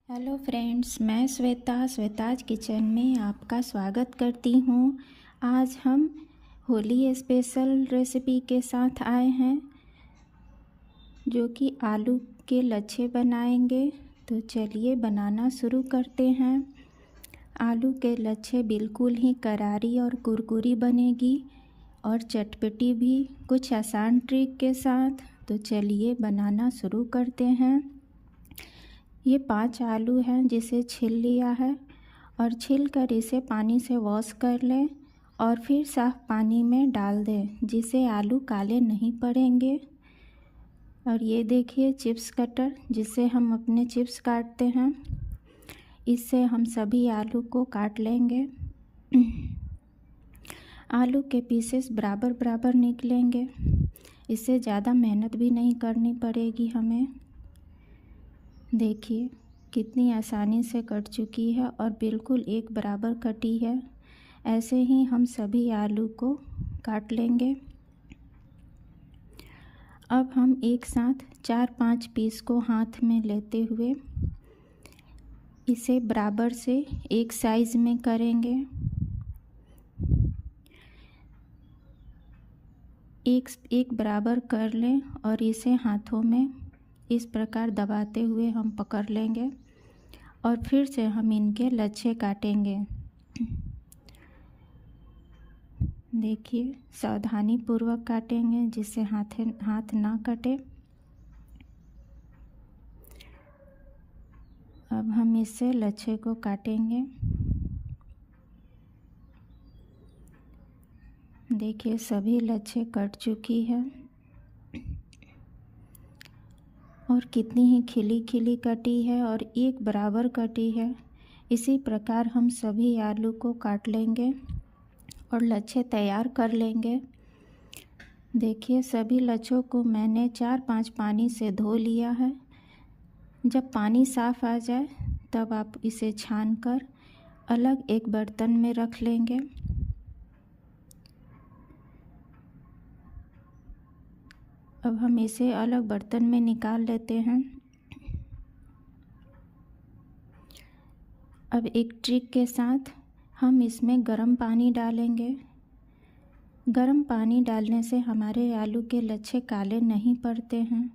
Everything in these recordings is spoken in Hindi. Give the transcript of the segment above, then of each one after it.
हेलो फ्रेंड्स, मैं श्वेताज किचन में आपका स्वागत करती हूँ। आज हम होली स्पेशल रेसिपी के साथ आए हैं जो कि आलू के लच्छे बनाएंगे। तो चलिए बनाना शुरू करते हैं। आलू के लच्छे बिल्कुल ही करारी और कुरकुरी बनेगी और चटपटी भी, कुछ आसान ट्रिक के साथ। तो चलिए बनाना शुरू करते हैं। ये 5 आलू हैं जिसे छील लिया है और छील कर इसे पानी से वॉश कर लें और फिर साफ़ पानी में डाल दें जिससे आलू काले नहीं पड़ेंगे। और ये देखिए चिप्स कटर जिससे हम अपने चिप्स काटते हैं, इससे हम सभी आलू को काट लेंगे। आलू के पीसेस बराबर बराबर निकलेंगे, इससे ज़्यादा मेहनत भी नहीं करनी पड़ेगी हमें। देखिए कितनी आसानी से कट चुकी है और बिल्कुल एक बराबर कटी है। ऐसे ही हम सभी आलू को काट लेंगे। अब हम एक साथ 4-5 पीस को हाथ में लेते हुए इसे बराबर से एक साइज़ में करेंगे। एक बराबर कर लें और इसे हाथों में इस प्रकार दबाते हुए हम पकड़ लेंगे और फिर से हम इनके लच्छे काटेंगे। देखिए सावधानी पूर्वक काटेंगे जिससे हाथ ना कटे। अब हम इससे लच्छे को काटेंगे। देखिए सभी लच्छे कट चुकी है और कितनी ही खिली खिली कटी है और एक बराबर कटी है। इसी प्रकार हम सभी आलू को काट लेंगे और लच्छे तैयार कर लेंगे। देखिए सभी लच्छों को मैंने 4-5 पानी से धो लिया है। जब पानी साफ़ आ जाए तब आप इसे छानकर अलग एक बर्तन में रख लेंगे। अब हम इसे अलग बर्तन में निकाल लेते हैं। अब एक ट्रिक के साथ हम इसमें गर्म पानी डालेंगे। गर्म पानी डालने से हमारे आलू के लच्छे काले नहीं पड़ते हैं।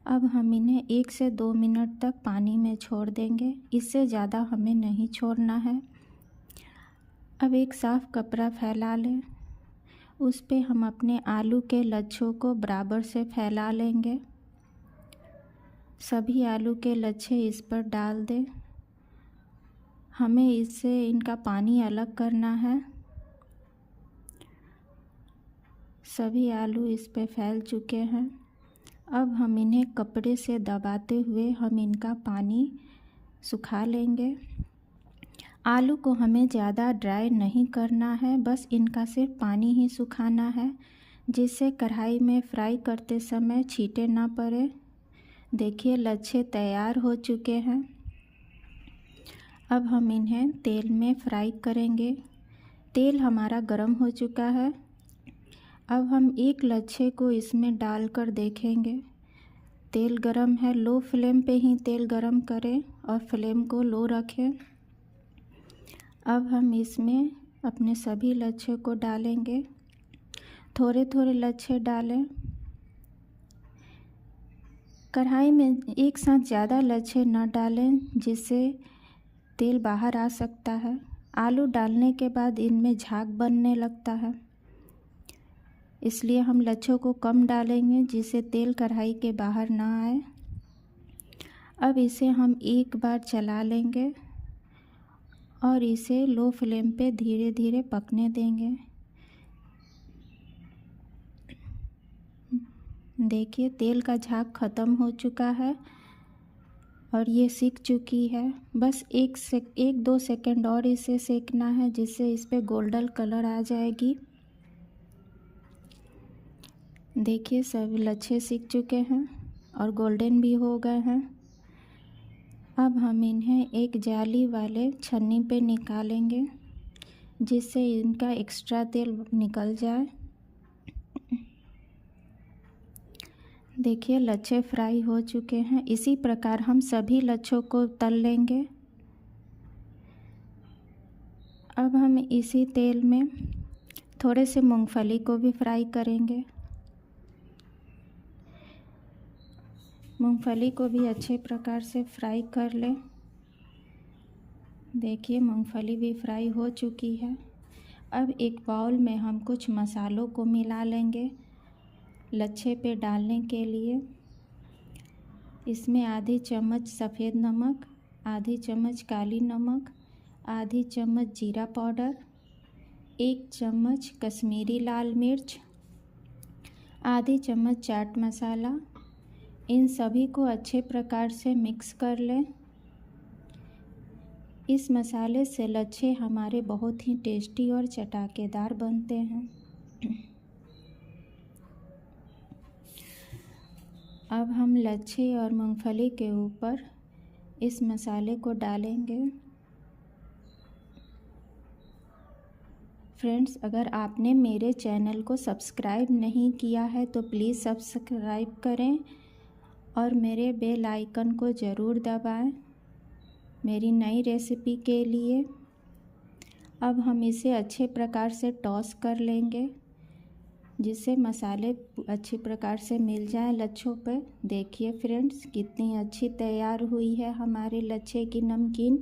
अब हम इन्हें 1 से 2 मिनट तक पानी में छोड़ देंगे, इससे ज़्यादा हमें नहीं छोड़ना है। अब एक साफ़ कपड़ा फैला लें, उस पे हम अपने आलू के लच्छों को बराबर से फैला लेंगे। सभी आलू के लच्छे इस पर डाल दें। हमें इससे इनका पानी अलग करना है। सभी आलू इस पे फैल चुके हैं। अब हम इन्हें कपड़े से दबाते हुए हम इनका पानी सुखा लेंगे। आलू को हमें ज़्यादा ड्राई नहीं करना है, बस इनका सिर्फ पानी ही सुखाना है जिससे कढ़ाई में फ्राई करते समय छींटे ना पड़े। देखिए लच्छे तैयार हो चुके हैं। अब हम इन्हें तेल में फ्राई करेंगे। तेल हमारा गर्म हो चुका है। अब हम एक लच्छे को इसमें डालकर देखेंगे। तेल गरम है, लो फ्लेम पे ही तेल गरम करें और फ्लेम को लो रखें। अब हम इसमें अपने सभी लच्छे को डालेंगे। थोड़े थोड़े लच्छे डालें। कढ़ाई में एक साथ ज़्यादा लच्छे न डालें जिससे तेल बाहर आ सकता है। आलू डालने के बाद इनमें झाग बनने लगता है, इसलिए हम लच्छों को कम डालेंगे जिससे तेल कढ़ाई के बाहर ना आए। अब इसे हम एक बार चला लेंगे और इसे लो फ्लेम पे धीरे धीरे पकने देंगे। देखिए तेल का झाग ख़त्म हो चुका है और ये सिक चुकी है। बस 1-2 सेकंड और इसे सेकना है जिससे इस पे गोल्डन कलर आ जाएगी। देखिए सब लच्छे सिक चुके हैं और गोल्डन भी हो गए हैं। अब हम इन्हें एक जाली वाले छन्नी पे निकालेंगे जिससे इनका एक्स्ट्रा तेल निकल जाए। देखिए लच्छे फ्राई हो चुके हैं। इसी प्रकार हम सभी लच्छों को तल लेंगे। अब हम इसी तेल में थोड़े से मूंगफली को भी फ्राई करेंगे। मूंगफली को भी अच्छे प्रकार से फ्राई कर लें। देखिए मूंगफली भी फ्राई हो चुकी है। अब एक बाउल में हम कुछ मसालों को मिला लेंगे लच्छे पे डालने के लिए। इसमें आधी चम्मच सफ़ेद नमक, आधी चम्मच काली नमक, आधी चम्मच जीरा पाउडर, 1 चम्मच कश्मीरी लाल मिर्च, आधी चम्मच चाट मसाला। इन सभी को अच्छे प्रकार से मिक्स कर लें। इस मसाले से लच्छे हमारे बहुत ही टेस्टी और चटाकेदार बनते हैं। अब हम लच्छे और मूंगफली के ऊपर इस मसाले को डालेंगे। फ्रेंड्स, अगर आपने मेरे चैनल को सब्सक्राइब नहीं किया है तो प्लीज़ सब्सक्राइब करें और मेरे बेल आइकन को ज़रूर दबाएं मेरी नई रेसिपी के लिए। अब हम इसे अच्छे प्रकार से टॉस कर लेंगे जिससे मसाले अच्छी प्रकार से मिल जाए लच्छों पर। देखिए फ्रेंड्स, कितनी अच्छी तैयार हुई है हमारे लच्छे की नमकीन।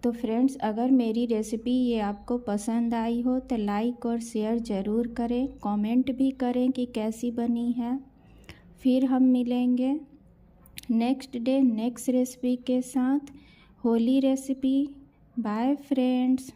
तो फ्रेंड्स, अगर मेरी रेसिपी ये आपको पसंद आई हो तो लाइक और शेयर ज़रूर करें, कमेंट भी करें कि कैसी बनी है। फिर हम मिलेंगे नेक्स्ट डे नेक्स्ट रेसिपी के साथ, होली रेसिपी। Bye friends.